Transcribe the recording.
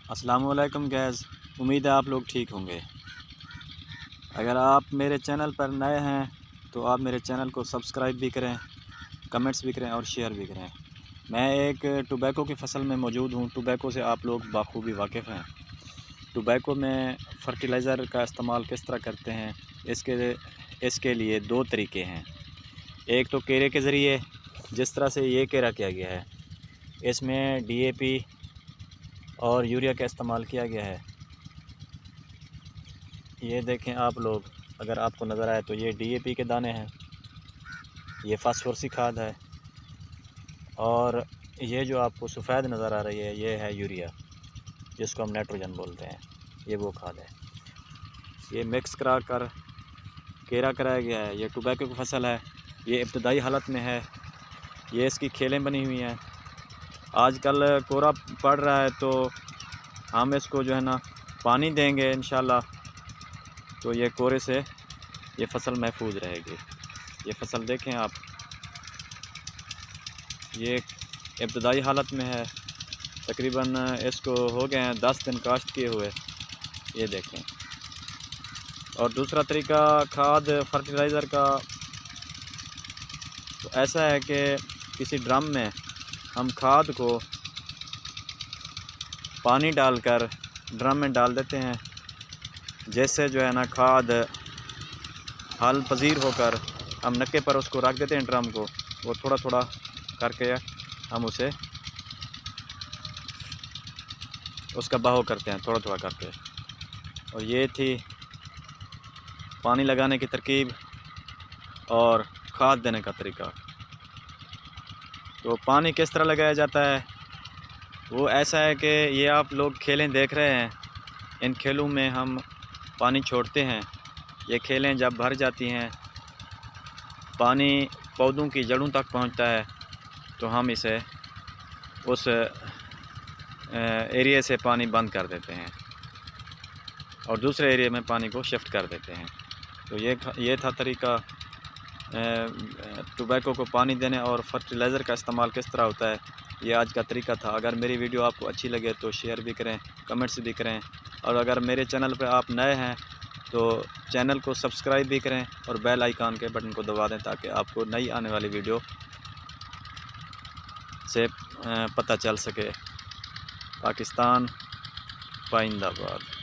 अस्सलामुअलैकुम गैस, उम्मीद है आप लोग ठीक होंगे। अगर आप मेरे चैनल पर नए हैं तो आप मेरे चैनल को सब्सक्राइब भी करें, कमेंट्स भी करें और शेयर भी करें। मैं एक टोबैको की फ़सल में मौजूद हूँ। टोबैको से आप लोग बाखूबी वाकिफ़ हैं। टोबैको में फ़र्टिलाइज़र का इस्तेमाल किस तरह करते हैं, इसके लिए दो तरीके हैं। एक तो केरे के ज़रिए, जिस तरह से ये केरा किया गया है, इसमें DAP और यूरिया का इस्तेमाल किया गया है। ये देखें आप लोग, अगर आपको नज़र आए तो ये DAP के दाने हैं, ये फास्फोरसी खाद है, और ये जो आपको सफ़ेद नज़र आ रही है ये है यूरिया, जिसको हम नाइट्रोजन बोलते हैं। ये वो खाद है। ये मिक्स करा कर केरा कराया गया है। ये टोबैको की फ़सल है, ये इब्तदाई हालत में है। ये इसकी खेलें बनी हुई हैं। आजकल कोहरा पड़ रहा है तो हम इसको जो है ना पानी देंगे इंशाल्लाह, तो ये कोहरे से ये फ़सल महफूज रहेगी। ये फ़सल देखें आप, ये इब्तदाई हालत में है। तकरीबन इसको हो गए हैं 10 दिन काश्त किए हुए। ये देखें। और दूसरा तरीका खाद फर्टिलाइज़र का तो ऐसा है कि किसी ड्रम में हम खाद को पानी डालकर ड्रम में डाल देते हैं, जैसे जो है ना खाद हल पजीर होकर हम नक्के पर उसको रख देते हैं ड्रम को। वो थोड़ा थोड़ा करके हम उसे उसका बहाव करते हैं, थोड़ा थोड़ा करके। और ये थी पानी लगाने की तरकीब और खाद देने का तरीका। तो पानी किस तरह लगाया जाता है, वो ऐसा है कि ये आप लोग खेलें देख रहे हैं, इन खेलों में हम पानी छोड़ते हैं। ये खेलें जब भर जाती हैं, पानी पौधों की जड़ों तक पहुंचता है, तो हम इसे उस एरिया से पानी बंद कर देते हैं और दूसरे एरिया में पानी को शिफ्ट कर देते हैं। तो ये था तरीका टोबैको को पानी देने और फर्टिलाइज़र का इस्तेमाल किस तरह होता है। ये आज का तरीका था। अगर मेरी वीडियो आपको अच्छी लगे तो शेयर भी करें, कमेंट्स भी करें, और अगर मेरे चैनल पर आप नए हैं तो चैनल को सब्सक्राइब भी करें और बेल आइकन के बटन को दबा दें, ताकि आपको नई आने वाली वीडियो से पता चल सके। पाकिस्तान पाइंदाबाद।